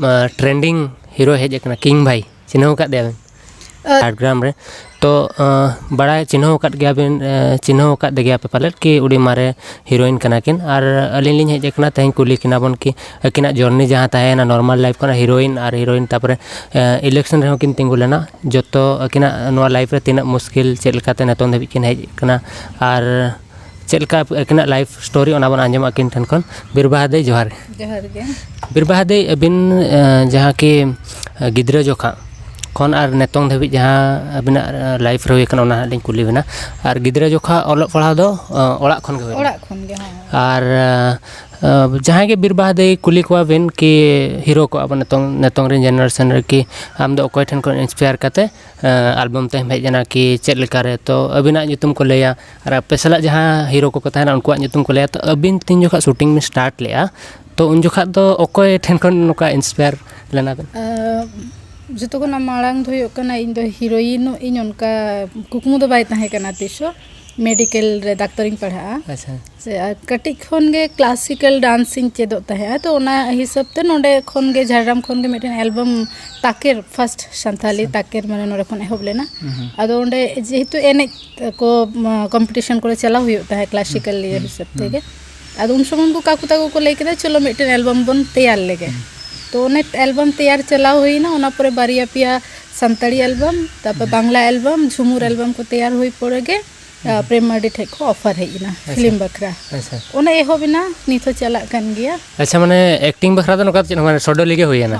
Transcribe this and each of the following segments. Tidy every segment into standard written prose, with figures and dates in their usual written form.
Trending hero hedge अकना king भाई चिन्हव का दे झारग्राम रे तो बड़ा चिन्हव का गया बिन चिन्हव का दे गया पे पाले कि उड़ी मारे हीरोइन कना किन और अलिन लिन हेज अकना तहें कुली किना बन कि अकिना जर्नी जहाँ तहेना नॉर्मल लाइफ कना हीरोइन तापर इलेक्शन रे किन तिंगु लेना जतो अकिना नोआ लाइफ रे तिना मुश्किल चेल काते नतों धबि किन हेज कना और चेलका अकिना लाइफ स्टोरी ओना बन आंजम अकिन ठन खन बिरबाहा दे जोहार गे बिरबाहा दे अबिन जहाँ कि गिद्रा जोखा खन और नेतों धबि जहाँ अबिना लाइफ रे कना ओना लिन कुली बना और गिद्रा जोखा ओल पढ़ा दो ओड़ा खन गे और जहाँ के बिरबाहा दे कुली को बिन कि हीरो को अब नेतों रे जनरेशन रे कि आम दो कोई ठन को इंस्पायर काते एल्बम ते हेज जना कि चेद लेका रे तो अबिना nyutum को लेया और आपे सला जहाँ हीरो को तहना उनको nyutum को लेया तो अबिन तीन जोखा शूटिंग में स्टार्ट लेया तो उन जोखा तो ओकोय ठन को नोका इंस्पायर लेना जतो को मांग धोयो कना इन दो हीरोइन इन उनका कुकमु दो बाय तहे कना तिसो मेडिकल रे डाक्टरिंग पढ़ा अच्छा से कटिक खन गे क्लासिकल डांसिंग चेदो तहे तो ओना हिसाब ते नोडे खन गे झारग्राम खन गे मिटन एल्बम ताकेर फर्स्ट संथाली ताकेर माने नोडे खन एहब लेना आदो ओंडे जेहेतु एने को कंपटीशन को चला हुयो तहे क्लासिकल ये हिसाब ते गे आदो उन समय को काकू ताको को लेके चलो मिटन एल्बम बन तैयार लेगे तो ओने एल्बम तैयार चला हुई ना ओना परे बारिया पिया संताड़ी एल्बम तापर बांग्ला एल्बम झुमुर एल्बम को तैयार हुई पड़ेगे प्रेम मार्डी ठे को ऑफर हेना फिल्म बखरा अच्छा ओना एहो बिना निथो चला कन गया अच्छा माने एक्टिंग बखरा तो नोका माने सोडो लिगे होय ना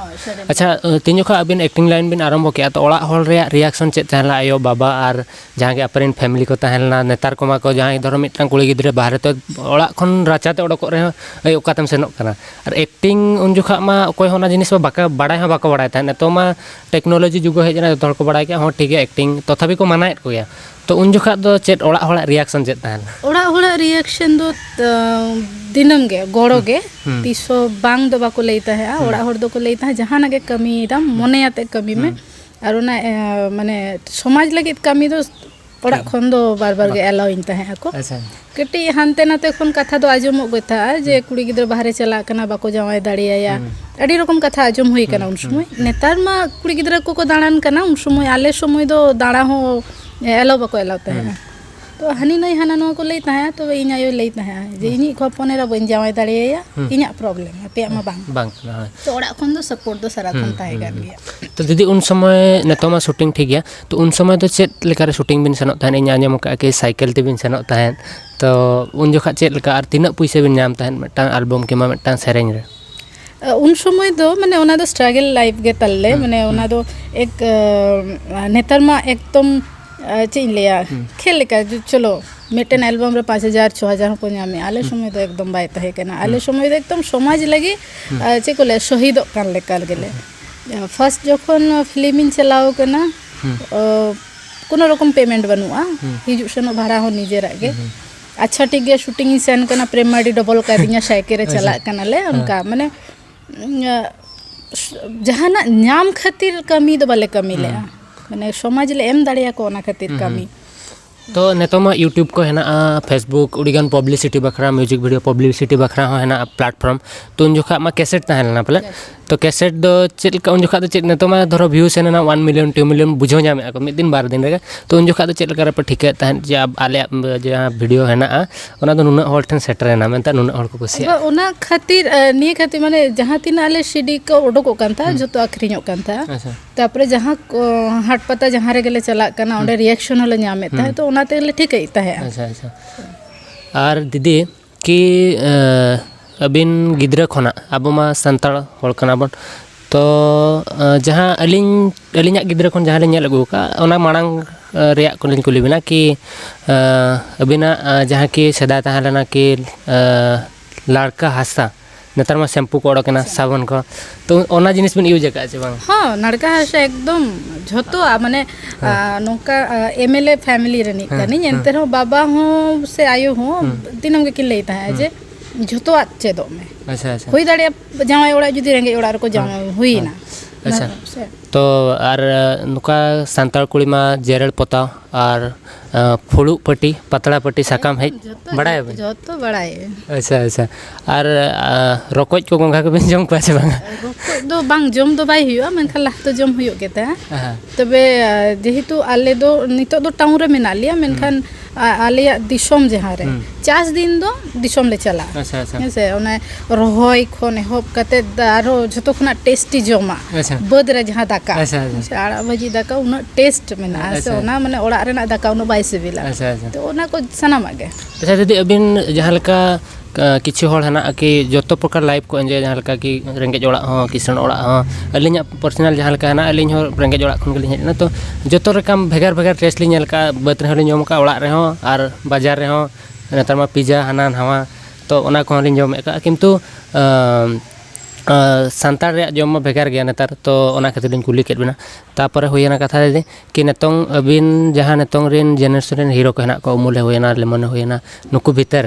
अच्छा तीन जोखा अबिन एक्टिंग लाइन बिन आरंभ के तो ओड़ा होल रे रिएक्शन चेत तहला आयो बाबा और जहाँ के अपरेन फैमिली को तहलना नेतार कोमा को जहाँ धरो मिटन कुड़ी गिद्रे बाहर तो ओड़ा खन राचाते ओडको रे ए ओकातम सेनोक कना और एक्टिंग उन जोखा मा कोई होना जिनिस बाका बड़ाय हा बाका बड़ाय था तो मा टेक्नोलॉजी जुग हेज जना तो को बड़ाय के हो ठीक है एक्टिंग तथापि को मानायत को या तो उन जोखा दो चेत ओड़ा होड़ा रिएक्शन चेत तहला ओड़ा होड़ा रिएक्शन दो दिनम गे गोड़ो गे तीसो बांग दो बाको लेता है ओड़ा होड़ दो को लेता है जहाँ नगे कमी दम मने आते कमी में और ओना माने समाज लगित कमी दो ओड़ा खन दो बार बार गे एलाउ इन तहे को अच्छा कटी हानते नाते खन कथा दो आजम गथा जे कुड़ी गिद्र बाहरे चला कना बाको जावाय दाड़िया अड़ी रकम कथा आजम हुई कना उन समय नेतार मा कुड़ी गिद्र को दाड़ान कना उन समय आले समय दो दाड़ा हो एलाउ बाको एलाउ तहे तो हनी नहीं हना नो को लेता है तो इन आयो लेता है जे इनी को पने रा बन जावाय दाड़िया इना प्रॉब्लम पे मा बांग तो ओड़ा खन दो सपोर्ट दो सारा खन ताहे गन गया तो दीदी उन समय नेतोमा शूटिंग ठीक गया तो उन समय तो चेत लेकर शूटिंग बिन सनोत तहन इना आंजम का के साइकिल ते बिन सनोत तहन तो उन जोखा चेत लेकर आर तिना पैसा बिन नाम तहन मिटन एल्बम के मा मिटन सेरेंज रे उन समय दो माने ओना दो स्ट्रगल लाइफ गे तल्ले माने ओना दो एक नेतार मा एकदम चीन लिया खेल का चलो मिटन एल्बम रे 5000 6000 को नामे आले समय तो एकदम बाय तहे केना आले समय तो एकदम समाज लगी चे को ले शहीद कान लेकर गेले फर्स्ट जखन फिल्म इन चलाओ केना कोनो रकम पेमेंट बनुआ हिजु सनो भाड़ा हो निजे रागे अच्छा ठीक गे शूटिंग सेन केना प्रेम मार्डी डबल का दिया साइकिल रे चला केना ले उनका माने जहाना नाम खातिर कमी दो बाले कमी ले माने समाज ले एम दाड़िया को ओना खातिर कमी तो नेतोमा यूट्यूब को है ना फेसबुक उड़ीगन पब्लिसिटी बखरा म्यूजिक वीडियो पब्लिसिटी बखरा है ना प्लेटफॉर्म तो उन जोखा मा कैसेट तहलना पले तो कैसेट दो चेक उन जोखा चेक नेतोमा धरो व्यूज है ना 1 मिलियन 2 मिलियन बुझो जामे को मिद दिन बार दिन रे तो उन जोखा चेक लेकर पे ठीक है तहन जे आले जहाँ वीडियो है ना ओना दो नुना होल ठन सेटर ना मेनता नुना होल को कुसिया ओना खातिर निये खातिर माने जहाँ तीन आले सीडी को ओडको कान था जो तो अखरिñो कान था तापरे जहाँ हाट पता जहाँ रे गेले चला काना ओंडे रिएक्शन होले नामे था तो ओना ते ठीक है अच्छा अच्छा और दीदी कि अबिन गिद्रा खना अब मा संताल होल कना बन तो जहाँ अलिᱧ गिद्रा खन जहाँ ले लगू का ओना मांग रेया को लिन कुली बिना कि अबिना जहाँ की सदा तहाँ लेना कि लड़का हासा नेतार मा शैम्पू को ओडकना साबुन को तो ओना जिनिस बिन यूज का बांग हाँ नड़का हासा एकदम झोतो माने नोका एमएलए फैमिली रनी कनी एंते हो बाबा हो से आयो हो दिनम के किन लेता है जे झोतो चेदो में अच्छा अच्छा हुई दाड़िया जावाय ओड़ा जुदी रेंगे ओड़ा को जावाय हुई ना अच्छा तो और नुका सांताल कुड़ी मा जेरल पोता और फुड़ू पट्टी पतला पट्टी साकाम है बड़ा है जो तो बड़ा है अच्छा अच्छा और रोकोज को गोंगा के जम को से बांगा रोकोज दो बांग जम दो बाय हुआ मेनखान लाह तो जम हुयो केता तबे जेहेतु आले दो नितो दो टाउन रे मेना लिया मेनखान आले दिसोम जहां रे 4 दिन दो दिसोम ले चला अच्छा अच्छा से ओने रोहय खोन होब कते आरो जतो खना टेस्टी जमा बद रे जहां दाका अच्छा आड़ा भाजी दाका उना टेस्ट मेना से ओना माने ओड़ा रेना दाका उना बाय सिबिला तो ओना को सनामा गे अच्छा दीदी अबिन जहां लका किछु हर हना कि जो प्रकार लाइफ को एंजॉय जहां लका कि रेंगेज ओड़ा हो किसान ओड़ा हो अलिnya पर्सनल जहां लका हना अलिñ हो रेंगेज ओड़ा खन गलिñ हेना तो जतो रकम भेगार भेगार टेस्ट लिñ लका बत रे हलिñ जम का ओड़ा रे हो और बाजार रे हो नेतार मा पिज्जा हाना हवा तो ओना को हलिñ जम का किंतु सांतार रे जम भेगार गया नेतार तो ओना खातिर लिñ कुली केट बिना तापर होयना कथा दे कि नेतों अबिन जहां नेतों रेन जेनरेशन हीरो को हना को अमूल्य होयना लेमन होयना नुकु भीतर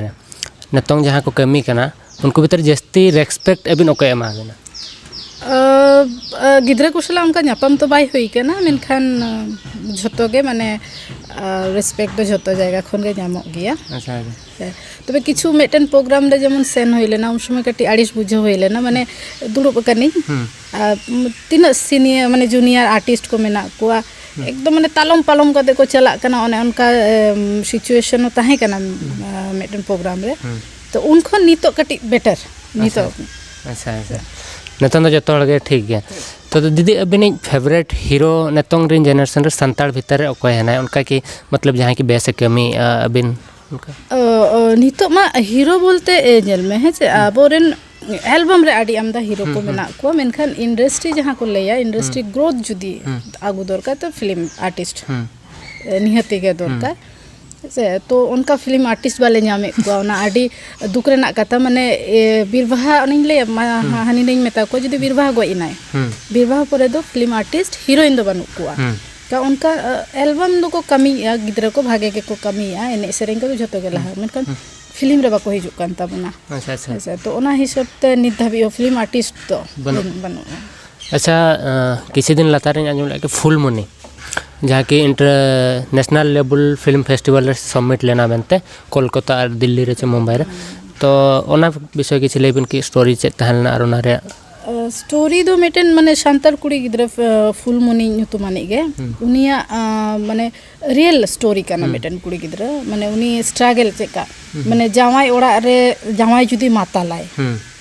नेतों जहां को कमी कना उनको भीतर जस्ती रेस्पेक्ट अबिन ओके एमा देना गिद्रा कुशला उनका न्यापम तो बाय हुई केना मेनखान झतो गे माने रेस्पेक्ट तो झतो जायगा खन गे न्यामो गया अच्छा तबे किछु मेटन प्रोग्राम रे जेमन सेन होइलेना उन समय कटी आड़िस बुझो होइलेना माने दुड़ुब कनी तीन सीनियर माने जूनियर आर्टिस्ट को मेना कोआ एकदम माने तालम पालम कते को चला कना ओने उनका सिचुएशन ताहे कना मेटन प्रोग्राम रे तो उनको नितो कटी बेटर नितो अच्छा अच्छा नेतों जो गे ठीक गया तो दीदी अबिन फेवरेट हीरो नेतों रिन जेनरेशन रे संताल भीतर अकोय हना उनका की मतलब जहां की बेस कमी अबिन उनका नितो मा हीरो बोलते एजल में है से अबोरेन एल्बम रे आडी आमदा हीरो को मेना को मेनखान इंडस्ट्री जहां को लेया इंडस्ट्री ग्रोथ जुदी आगु दरकार तो फिल्म आर्टिस्ट निहति के दरकार से तो उनका फिल्म आर्टिस्ट वाले नामे को ना आडी दुख रेना कथा माने बीरबाहा अनिन ले हानि नहीं मेता को जदी बीरबाहा गो इनाय बीरबाहा परे दो फिल्म आर्टिस्ट हीरोइन दो बनु को का उनका एल्बम दो को कमी गिद्रा को भागे के को कमी एने सेरेंग को जतो गेला मेनखान फिल्म रे बाको हिजु कान ताबना अच्छा अच्छा तो ओना हिसाब ते नित धाबी फिल्म आर्टिस्ट तो बनु अच्छा किसी दिन लतार आंजम लाके फुल मनी जहाँ की international level film festival submit लेना बनते कोलकाता और दिल्ली रे मुंबई रे तो ओना विषय किसी लेबिन की स्टोरी चेक तहलना और ओना रे स्टोरी दो मेटन माने शांतार कुड़ी गिद्रा फुल मनी नुतुमानी गे उनिया माने रियल स्टोरी काना मेटन कुड़ी गिद्रा माने उनी स्ट्रगल चेका माने जावाई ओड़ा रे जावाई जुदी माता लाय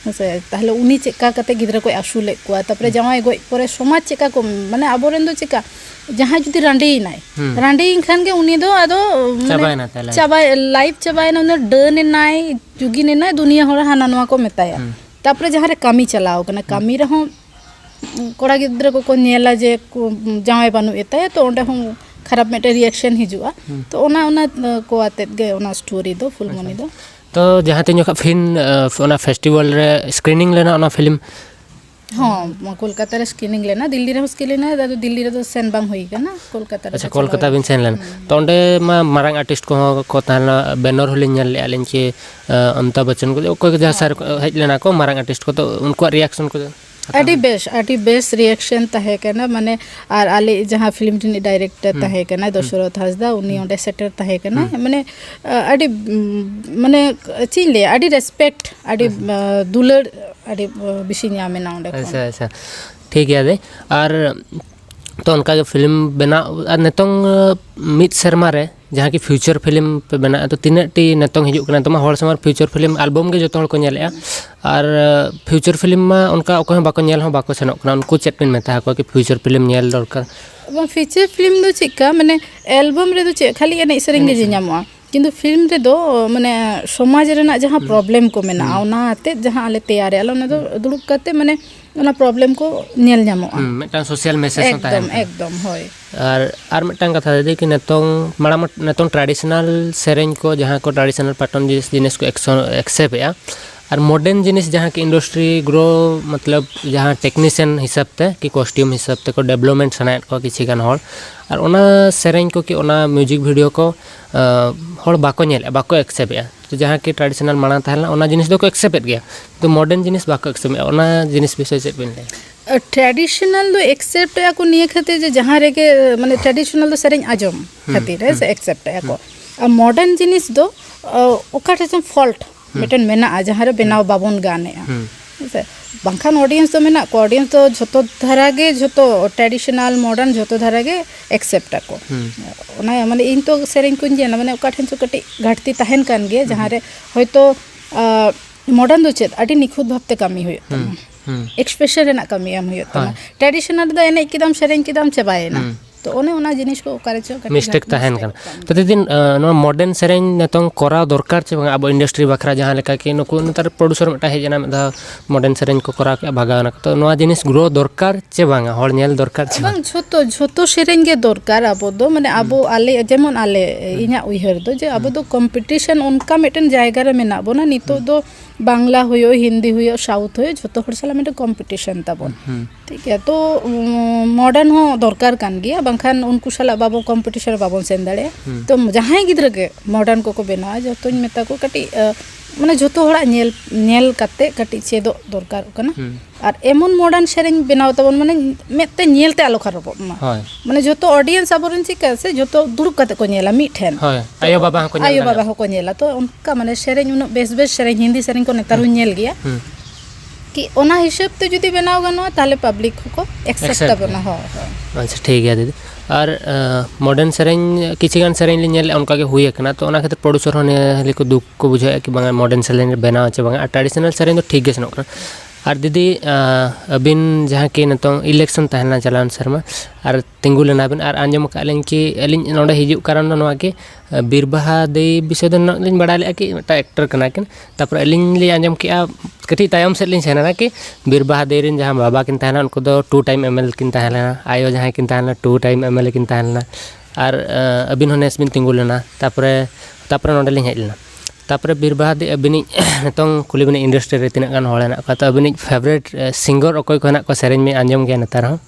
से ताहले उनी चेका कते गिद्रा को आसुले को तापरे जावाई गय परे समाज चेका को माने आबोरेन दो चेका जहां जुदी रांडी नाय रांडी खान के उनी दो आदो माने चाबाय लाइफ चाबाय ना डन नाय जुगी ने नाय दुनिया होरा हाना नवा को मेताया तापरे जहां रे कामी चलाओ कना कामी रे हो कोड़ा गिद्रा को नेला जे जावाय बानु एताय तो ओंडे हम खराब मेटे रिएक्शन हिजुआ तो ओना को आते गे ओना स्टोरी दो फुल मनी दो तो जहां तीन जो फिन फेस्टिवल रे स्क्रीनिंग लेना ओना फिल्म हाँ कोलकाता रे स्क्रीनिंग लेना दिल्ली रे स्क्रीनिंग लेना दादू दिल्ली रे तो सेन बांग होई गना कोलकाता रे अच्छा कोलकाता बिन सेन लेना तो ओंडे मा मारंग आर्टिस्ट को ताना बैनर होले नेल ले आलेन के अमिताभ बच्चन को कोई जहां सर हेज लेना को मारंग आर्टिस्ट को तो उनको रिएक्शन को आडी बेस्ट रिएक्शन तहे कना माने आर आले जहां फिल्म टिन डायरेक्टर तहे कना दशरथ हासदा उनी ओंडे सेटर तहे कना माने आडी माने चिले आडी रेस्पेक्ट आडी दुलर आडी बिसिनिया में ना ओंडे अच्छा अच्छा ठीक है दे और तो उनका जो फिल्म बना और नेतों मित शर्मा रे जहाँ की फ्यूचर फिल्म पे बना तो तीन टी नेतों हिजुक कना तो मा होर समार फ्यूचर फिल्म एल्बम के जो को नेलेआ और फ्यूचर फिल्म में उनका ओको बाको नेल हो बाको सेनोक कना उनको चेक पिन मेता को कि फ्यूचर फिल्म नेल दरकार फ्यूचर फिल्म दो चिका माने एल्बम रे दो चे खाली एने सेरेंग गे जामवा किंतु फिल्म रे दो माने समाज रेना जहाँ प्रॉब्लम को मेना ओना आते जहाँ आले तैयार आलो ना तो दुड़ुब करते माने ओना प्रॉब्लम को नेल जामवा मेटा सोशल मैसेज होता है एकदम होय और मेटा कथा दे कि नेतों माड़ा नेतों ट्रेडिशनल सेरेंज को जहाँ को ट्रेडिशनल पैटर्न जिनिस को एक्सेप्ट या और मॉडर्न जिनिस जहाँ की इंडस्ट्री ग्रो मतलब जहाँ टेक्नीशियन हिसाब ते कि कॉस्ट्यूम हिसाब ते को डेवलपमेंट सनाय को किसी गान हॉल और ओना सेरेंज को कि ओना म्यूजिक वीडियो को हॉल बाको नेल बाको एक्सेप्ट या तो जहाँ की ट्रेडिशनल माना तहला ओना जिनिस दो को एक्सेप्ट गया तो मॉडर्न जिनिस बाको एक्सेप्ट ओना जिनिस विषय से बिन ट्रेडिशनल दो एक्सेप्ट या को निये खातिर जे जहाँ रेगे माने ट्रेडिशनल दो सेरेंग आजम खातिर है से एक्सेप्ट या को और मॉडर्न जिनिस दो ओकाटे से फॉल्ट मिटन मेना जहाँ रे बनाव बाबन गाने से बांखान ऑडियंस तो मेना को ऑडियंस तो झोतो धारागे झोतो ट्रेडिशनल मॉडर्न झोतो धारागे एक्सेप्ट को ओना माने इन तो सेरेंग कुन जे माने ओकाठन तो कटी घाटती तहन कान गे जहाँ रे होयतो मॉडर्न दो चेत अडी निखुद भावते कमी हुई एक्सप्रेशन रेना कमी एम हुई ट्रेडिशनल दो एने किदम सेरेंग किदम चबायना तो ओने ओना जिनिस को ओकारे चो मिस्टेक तहन कन तो दिन मॉडर्न सेरेंग नतों कोरा दरकार चे अब इंडस्ट्री बखरा जहाँ लेका कि नुकु नतार प्रोड्यूसर मिटा हेजना में मॉडर्न सेरेंग को कोरा के भागाना तो नोआ जिनिस ग्रो दरकार चे बांगा हर नेल दरकार चे बांग झोतो झोतो सेरेंग गे दरकार अब दो माने अबो आले जेमन आले इना उइहर दो जे अब दो कंपटीशन उनका मिटन जायगा रे मेना बोना नितो दो बांग्ला हुयो हिंदी हुयो साउथ हुयो झोतो हर साला मिटन कंपटीशन ताबन ठीक है तो मॉडर्न हो दरकार कान गया बांखान उनको साला बाबो कंपटीशन बाबन सेन दाड़े तो जहां गिद्र के मॉडर्न को बना जतोñ मेता को कटी माने झोतो हड़ा नेल काते कटी चेदो दरकार कना और एमन मॉडर्न सेरेंग बनाव तबन माने मेते नेलते आलो खराब माने झोतो ऑडियंस आबोरन चिका से झोतो दुरुब काते को नेला मिठेन आयो बाबा को नेला तो उनका माने सेरेंग उन बेस सेरेंग हिंदी सेरेंग को नेतार नेल गया कि ओना हिसाब ते जुदी बनाव गनो ताले पब्लिक को एक्सेप्ट बना हो अच्छा ठीक है दीदी और मॉडर्न सेरेंग किसी गान सेरेंग लिनेल उनका के हुई है तो ओना खातिर प्रोड्यूसर होने हले को दुख को बुझाए कि बांगा मॉडर्न सेरेंग बनाव चे बांगा ट्रेडिशनल सेरेंग तो ठीक गे सनोक और दीदी अबिन जहाँ कि नतों इलेक्शन तहना चलान शर्मा और तिंगु लेना बिन और आंजम कालें कि अलिन नोडे हिजु कारण नोआ कि बीरबाहा दे विषय दो लिन बड़ा ले कि टा एक्टर कना किन तापर अलिन ले आंजम कि कटी तायम से लिन सेना कि बीरबाहा दे रिन जहाँ बाबा किन तहना उनको दो 2 टाइम एमएल किन तहना आयो जहाँ किन तहना 2 टाइम एमएल किन तहना और अबिन होनेस बिन तिंगु लेना तापर नोडे लिन हेज लेना तापर बीरबाहा दे अबिनी नतों कुली बिनी इंडस्ट्री रे तिना गान होलेना का तो अबिनी फेवरेट सिंगर अकोय को ना को सेरेंज में आंजम गया नतार हो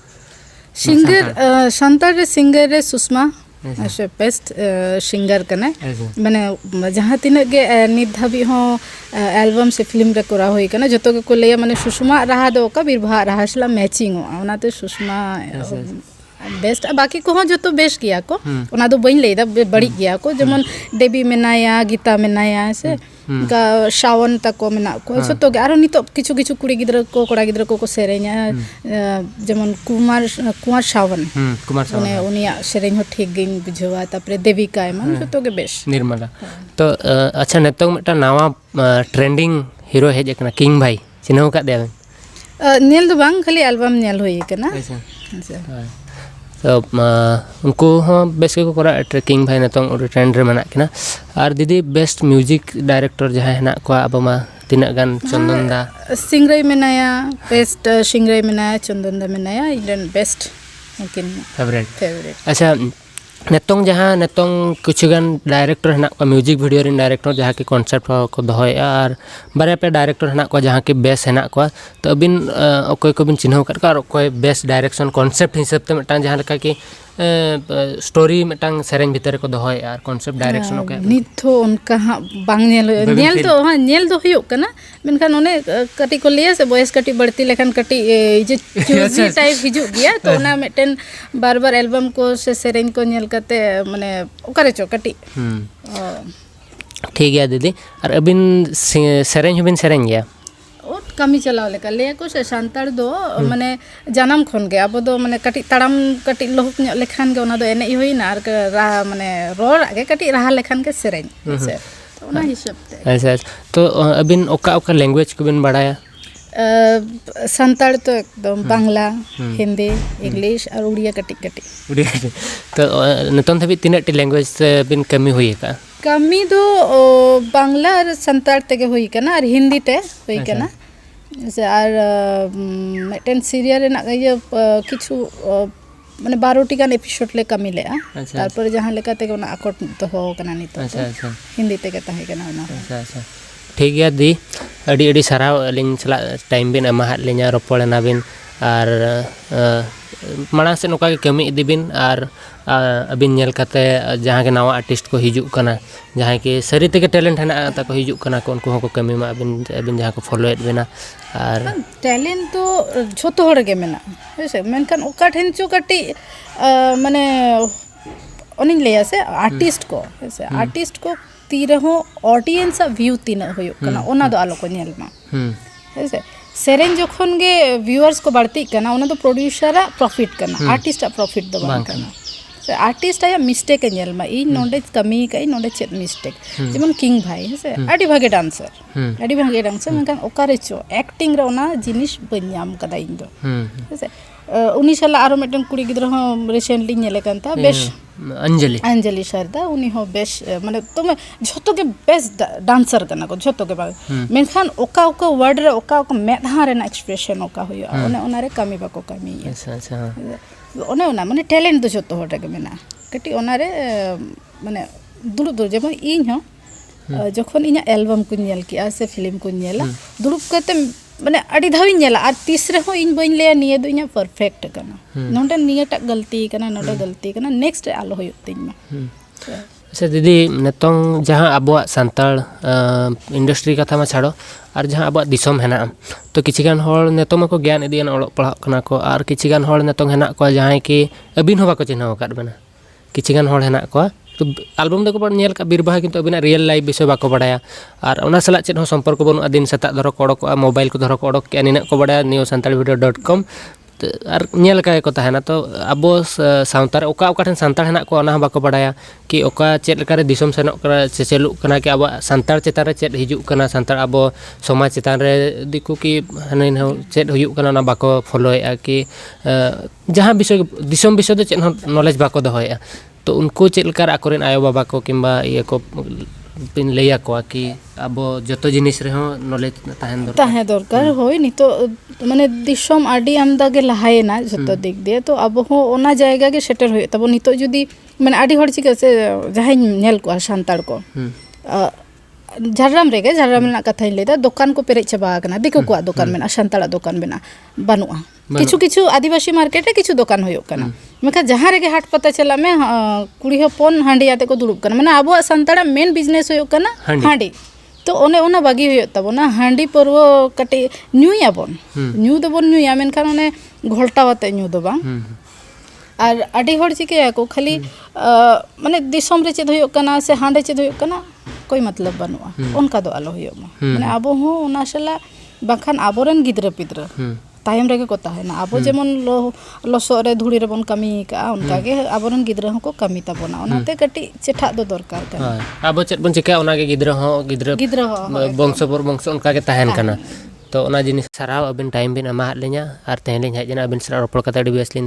सिंगर संतार रे सिंगर रे सुषमा ऐसे बेस्ट सिंगर कने माने जहाँ तिना गे नित धाबी हो एल्बम से फिल्म रे कोरा होई कना जतो के को लेया माने सुषमा रहा दो का बीरबाहा रहा सला मैचिंग ओनाते सुषमा बेस्ट बाकी को जो तो बेस्ट किया को उना दो बइन लेदा बड़ी किया को जमन देवी मेनाया गीता मेनाया से का शावन तको मेना को सतो के आरो नितो किछु किछु कुड़ी गिद्र को कोड़ा गिद्र को सेरे냐 जमन कुमार शावन उने उनिया सेरेñ हो ठीक गिन बुझवा तापरे देविका एमन सतो के बेस्ट निर्मला तो अच्छा नेतो मेटा नावा ट्रेंडिंग हीरो हेज एकना किंग भाई चिन्हौ का दे नेल दो बांग खाली एल्बम नेल होई कना तो उनको हाँ बेस्ट को करा ट्रेकिंग भाई नतों ट्रेंड रे मना किना और दीदी बेस्ट म्यूजिक डायरेक्टर जहाँ है को अब मा तीना गान चंदन दा सिंगराई मेनाया बेस्ट सिंगराई मेनाया चंदन दा मेनाया इडन बेस्ट मकिन फेवरेट अच्छा नेतों जहाँ नेतों कुछ गान डायरेक्टर है को म्यूजिक वीडियो रिन डायरेक्टर जहाँ की कॉन्सेप्ट को दोहय और बारे पे डायरेक्टर है को जहाँ की बेस है को तो अबिन अकोय को बिन चिन्हव कर और अकोय बेस डायरेक्शन कॉन्सेप्ट हिसाब से मिटांग जहाँ लेका कि स्टोरी मिटांग सेरेंज भीतर को दोहय और कॉन्सेप्ट डायरेक्शन ओके निथो उनका बांग नेल तो हाँ नेल दो हुयो कना मेनखान ओने कटी को लिया से बॉयस कटी बढ़ती लेखन कटी जे चूजी टाइप हिजु गया तो ना मिटन बार एल्बम को से सेरेंज को नेल करते माने ओकरे चो कटी ठीक है दीदी और अबिन सेरेंज बिन सेरेंज गया और कमी चलाव लेका ले को से संतार दो माने जानम खन गे अब दो माने कटी तड़ाम कटी लोहक लेखान गे ओना दो एने होइना और राह माने रोर आगे कटी राह लेखान के सेरेंज से तो ओना हिसाब ते अच्छा तो अबिन ओका लैंग्वेज को बिन बड़ाया संताड़ तो एकदम बांग्ला हिंदी इंग्लिश और उड़िया कटी उड़िया तो नतों धबी तीना टी लैंग्वेज से बिन कमी हुई का कमी दो बांग्ला और संताड़ तेगे हुई कना और हिंदी ते हुई कना और मिटन सीरियल रेना ये किछु माने 12टी गान एपिसोड ले कमी ले तारपर जहां लेका ते ओना अकोट तो हो कना नि तो अच्छा हिंदी ते के ताहे कना ओना अच्छा ठीक गया दी अड़ी साराव अलिन चला टाइम बिन एमा हात लिना रोपड़ना बिन ᱟᱨ ᱢᱟᱲᱟᱝ ᱥᱮᱫ ᱱᱚᱝᱠᱟ ᱜᱮ ᱠᱟᱹᱢᱤ ᱤᱫᱤ ᱵᱤᱱ ᱟᱨ ᱟᱹᱵᱤन ᱧᱮᱞ ᱠᱟᱛᱮ ᱡᱟᱦᱟᱸ ᱜᱮ ᱱᱟᱣᱟ आर्टिस्ट को हिजुग कना जहाँ की सरी तेगे टैलेंट है ताको हिजुग कना को उनको को कमी मा अबिन जहाँ को फॉलोएड बिना और टैलेंट तो झोतो हर गे मेना हेसे मेनखान ओका ठेन चो कटी माने ओनिन लेया से आर्टिस्ट को हेसे आर्टिस्ट को तीरे हो ऑडियंस व्यू तीना होयो कना ओना दो आलो को नेल मा हेसे सेरेन जोखन गे व्यूअर्स को बढ़ती कना ओना तो प्रोड्यूसर प्रॉफिट कना आर्टिस्ट प्रॉफिट दो बांग कना आर्टिस्ट आया मिस्टेक नेल मा इ नोंडे कमी कई नोंडे चेत मिस्टेक जेमन किंग भाई हेसे आडी भागे डांसर मेनखान ओकारे चो एक्टिंग रे ओना जिनिस बन्याम कदा इन दो हेसे उनी साला आरो मेटन कुड़ी गिद्र हो रिसेंटली नेले कांता बेश अंजलि शारदा उनी हो बेश माने तुम झोतो के बेस्ट डांसर कना को झोतो के मेनखान ओका ओका वर्ड रे ओका ओका मेधा रे ना एक्सप्रेशन ओका होयो ओने ओनारे कमी बाको कमी अच्छा ओने ओना माने टैलेंट दो झोतो होटे के मेना कटी ओनारे माने दुड़ुब दुड़ जेमन इन हो जखन इना एल्बम को नेल किया से फिल्म को नेला दुड़ुब कते माने अड़ी धावी नेला और तीसरे हो इन बइन ले निये दो इना परफेक्ट कना नोंडे नियटा गलती कना नोंडे गलती कना नेक्स्ट आलो होयो तिन मा अच्छा दीदी नेतों जहाँ अबुआ सांताल इंडस्ट्री कथा मा छाड़ो और जहाँ अबुआ दिसोम हेना तो किछिगान होड़ नेतों में को ज्ञान इदियन ओळक पढ़ाक कना को और किछिगान होड़ नेतों हेना को जहाँ की अबिन हो बाको चिन्ह काट बना किछिगान होड़ हेना को तो एल्बम देखो नेल का बीरबाहा किंतु अबिना रियल लाइफ विषय बाको बड़ाया और ओना सला चेत हो संपर्क बनु दिन सेता धरो को ओडक मोबाइल को धरो को ओडक के निना को बड़ाया newsantalvideo.com और नेल का को तहना तो अब सावतार ओका ओका ठन सांतार हेना को ओना बाको बड़ाया कि ओका चेत लेका रे दिसोम सेनक करा से चलु कना कि अब सांतार चेतान रे चेत हिजु कना सांतार अब समाज चेतान रे दिकु कि हनैन हो चेत हुयु कना ना बाको फॉलोएआ कि जहां विषय दिसोम विषय दो चेत नॉलेज बाको दोहयआ तो उनको चेत लेका आकोरेन आयो बाबा को किंबा ये को पिन लैया को कि अब जतो जिनिस रे हो नॉलेज ताहें दरकार होय नितो माने दिसोम आडी आमदा गे लहायना जतो दिक दे तो अब हो ओना जायगा गे सेटर होय तब नितो जुदी माने आडी हर चिके से जहां नेल को सांतार को झारराम रेगे झारराम ना कथा लेदा दुकान को पेरे चबा कना दिको को दुकान मेना सांताड़ा दुकान मेना बानुआ किछु किछु आदिवासी मार्केट रे किछु दुकान होयो कना मेखा जहां रेगे हाट पता चला में कुड़ी होपन हांडी आते को दुड़ुब कना माने आबो सांताड़ा मेन बिजनेस होयो कना हांडी तो ओने ओना बागी होयो तबोना हांडी पर्व कटे न्यूयाबन न्यू दबन न्यूया मेनखान ओने घोलटावते न्यू दो बा और आडी हर चिके को खाली माने दिसोम रे चेद होयो कना से हांडे चेद होयो कना कोई मतलब बनुआ उनका दो आलो होयो माने आबो हो ओना सला बाखान आबोरन गिद्र पिद्र तायम रेगे को ताहेना आबो जेमन लसो रे धुड़ी रे बन कमी का उनका गे आबोरन गिद्र हो को कमी ताबोना ओनाते कटी चेठा दो दरकार का आबो चेत बन चिका ओना गे गिद्र हो वंश पर वंश उनका गे ताहेन कना तो ओना जिनिस साराव अबिन टाइम बिन एमा लेना और तेहलिन हेजना अबिन सरा रोपड़ कते अडी बेस लिन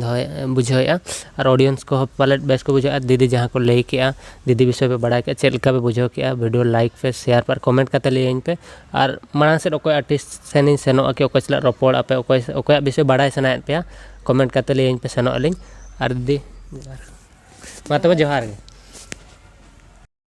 बुझाया और ऑडियंस को पालेट बेस को बुझा दीदी जहाँ को लई के दीदी विषय पे बड़ा के चेक लेका पे बुझाव के वीडियो लाइक पे शेयर पर कमेंट करते ले इन पे और माना से ओको आर्टिस्ट सेनिन सेनो के ओको चला रोपड़ आपे ओको विषय बड़ा सनायत पे कमेंट करते ले इन पे सेनो अलिन और दीदी मा तबे जोहार गे।